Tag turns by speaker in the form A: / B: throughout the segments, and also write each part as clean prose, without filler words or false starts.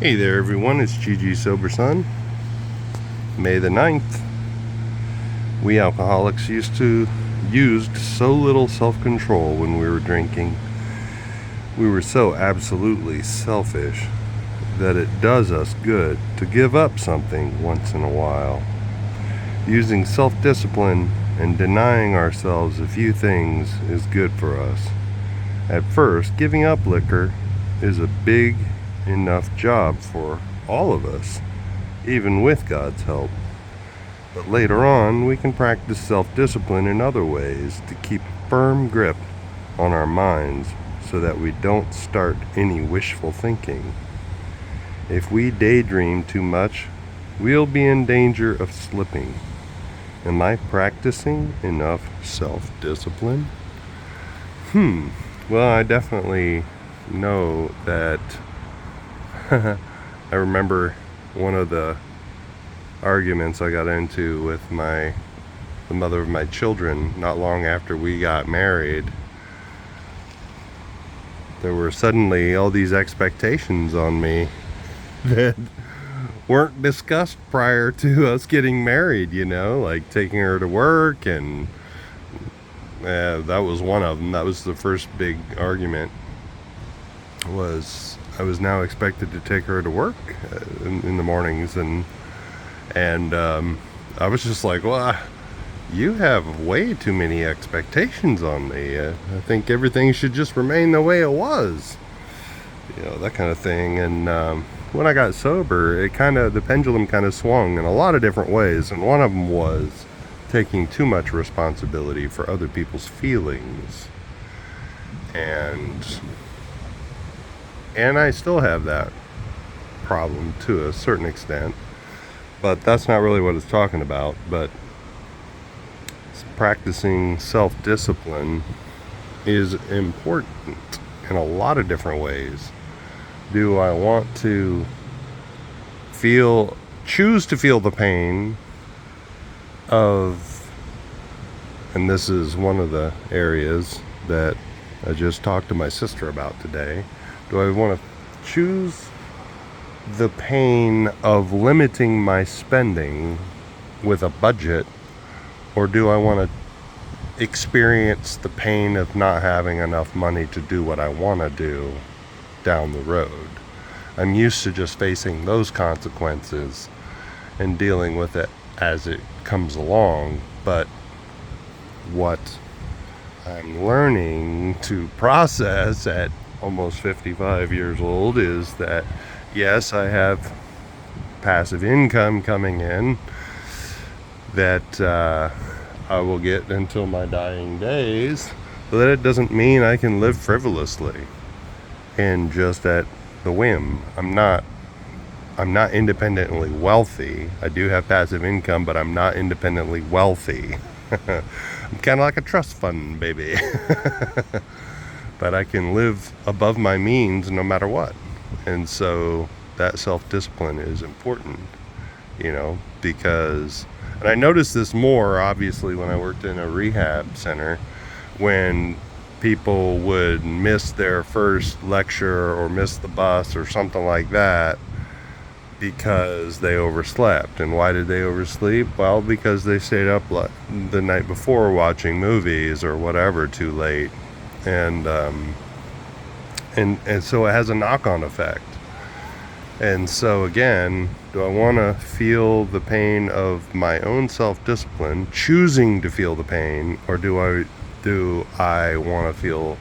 A: Hey there everyone, it's GG Sober Son. May the 9th. We alcoholics used so little self-control when we were drinking. We were so absolutely selfish that it does us good to give up something once in a while. Using self-discipline and denying ourselves a few things is good for us. At first, giving up liquor is a big enough job for all of us, even with God's help. But later on, we can practice self-discipline in other ways to keep a firm grip on our minds so that we don't start any wishful thinking. If we daydream too much, we'll be in danger of slipping. Am I practicing enough self-discipline? Well, I definitely know that I remember one of the arguments I got into with the mother of my children not long after we got married. There were suddenly all these expectations on me that weren't discussed prior to us getting married, like taking her to work, and that was one of them. That was the first big argument. I was now expected to take her to work in the mornings, and I was just like, well, you have way too many expectations on me. I think everything should just remain the way it was, that kind of thing. And when I got sober, the pendulum kind of swung in a lot of different ways, and one of them was taking too much responsibility for other people's feelings. And I still have that problem to a certain extent, but that's not really what it's talking about. But practicing self-discipline is important in a lot of different ways. Do I want to choose to feel the pain of, and this is one of the areas that I just talked to my sister about today, do I want to choose the pain of limiting my spending with a budget, or do I want to experience the pain of not having enough money to do what I want to do down the road? I'm used to just facing those consequences and dealing with it as it comes along, but what I'm learning to process at almost 55 years old is that, yes, I have passive income coming in that I will get until my dying days, but that it doesn't mean I can live frivolously and just at the whim. I'm not independently wealthy. I do have passive income, but I'm not independently wealthy. I'm kind of like a trust fund, baby. But I can live above my means no matter what. And so that self-discipline is important, because, and I noticed this more obviously when I worked in a rehab center, when people would miss their first lecture or miss the bus or something like that because they overslept. And why did they oversleep? Well, because they stayed up the night before watching movies or whatever too late. And so it has a knock-on effect. And so again, do I want to feel the pain of my own self-discipline, choosing to feel the pain, or do I want to feel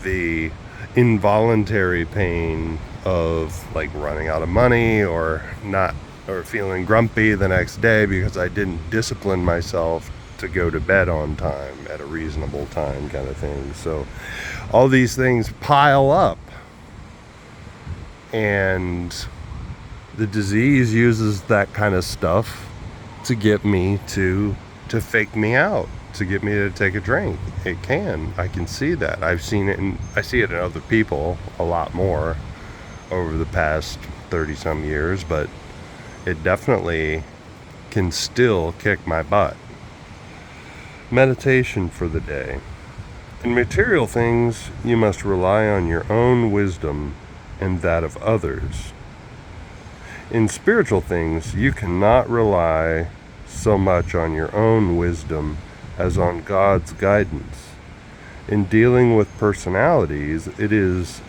A: the involuntary pain of like running out of money or feeling grumpy the next day because I didn't discipline myself to go to bed on time at a reasonable time, kind of thing. So all these things pile up, and the disease uses that kind of stuff to get me to fake me out, to get me to take a drink. I can see that. I see it in other people a lot more over the past 30 some years, but it definitely can still kick my butt. Meditation for the day. In material things, you must rely on your own wisdom and that of others. In spiritual things, you cannot rely so much on your own wisdom as on God's guidance. In dealing with personalities, it is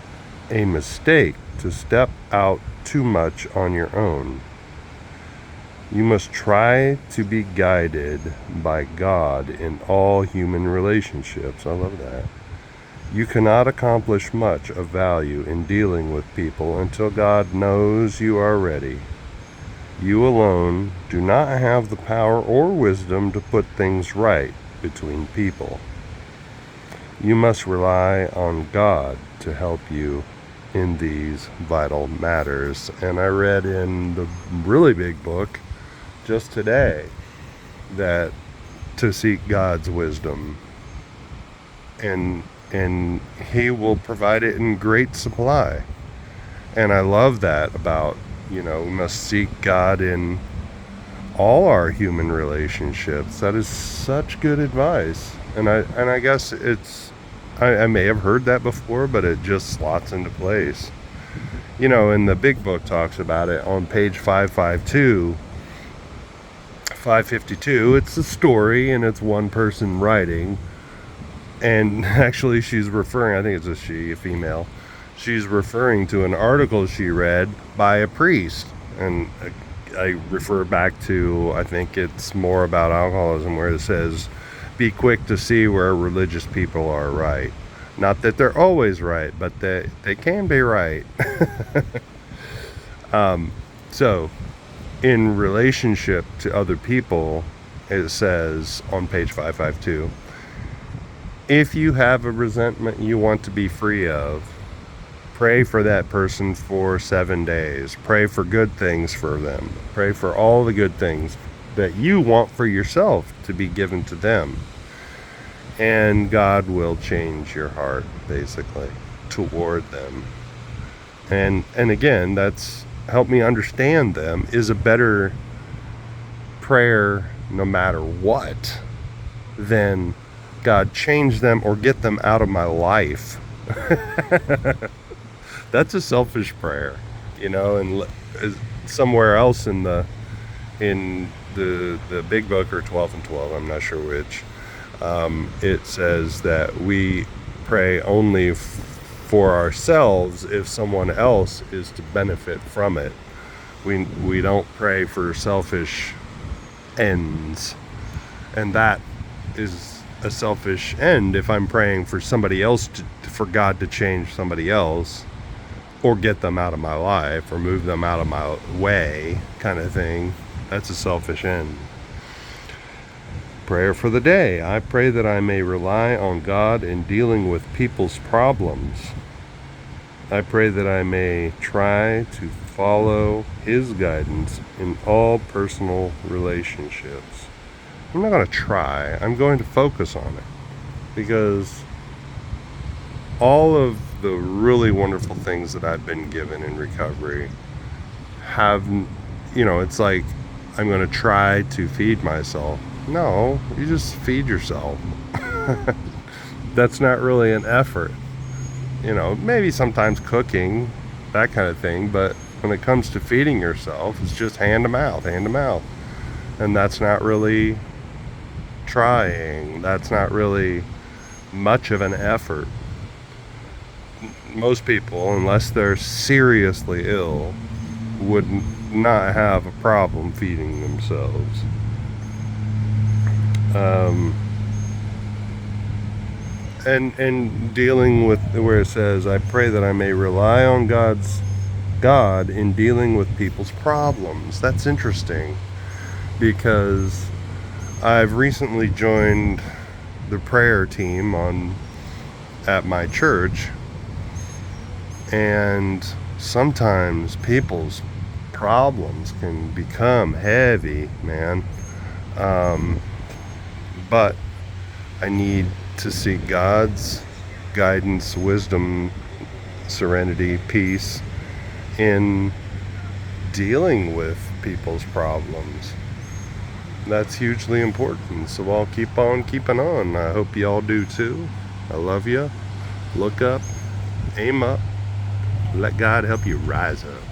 A: a mistake to step out too much on your own. You must try to be guided by God in all human relationships. I love that. You cannot accomplish much of value in dealing with people until God knows you are ready. You alone do not have the power or wisdom to put things right between people. You must rely on God to help you in these vital matters. And I read in the really big book just today that to seek God's wisdom, and he will provide it in great supply. And I love that about, we must seek God in all our human relationships. That is such good advice. And I guess I may have heard that before, but it just slots into place. And the big book talks about it on page 552. It's a story, and it's one person writing. And actually, she's referring, I think it's a female. She's referring to an article she read by a priest. And I refer back to, I think it's more about alcoholism, where it says, be quick to see where religious people are right. Not that they're always right, but they can be right. So, in relationship to other people, it says on page 552, if you have a resentment you want to be free of, pray for that person for 7 days. Pray for good things for them. Pray for all the good things that you want for yourself to be given to them. And God will change your heart, basically, toward them. And again, that's help me understand them is a better prayer no matter what than God change them or get them out of my life. That's a selfish prayer, and somewhere else in the big book, or 12 and 12, I'm not sure which, it says that we pray only for ourselves if someone else is to benefit from it. We don't pray for selfish ends, and that is a selfish end if I'm praying for somebody else for God to change somebody else or get them out of my life or move them out of my way, kind of thing. That's a selfish end. Prayer for the day. I pray that I may rely on God in dealing with people's problems. I pray that I may try to follow His guidance in all personal relationships. I'm not going to try. I'm going to focus on it, because all of the really wonderful things that I've been given in recovery have, it's like I'm going to try to feed myself. No, you just feed yourself. That's not really an effort. Maybe sometimes cooking, that kind of thing, but when it comes to feeding yourself, it's just hand to mouth. And that's not really trying. That's not really much of an effort. Most people, unless they're seriously ill, would not have a problem feeding themselves. And dealing with where it says, I pray that I may rely on God in dealing with people's problems. That's interesting, because I've recently joined the prayer team at my church, and sometimes people's problems can become heavy, man. But I need to seek God's guidance, wisdom, serenity, peace in dealing with people's problems. That's hugely important. So I'll keep on keeping on. I hope y'all do too. I love you. Look up, aim up, let God help you rise up.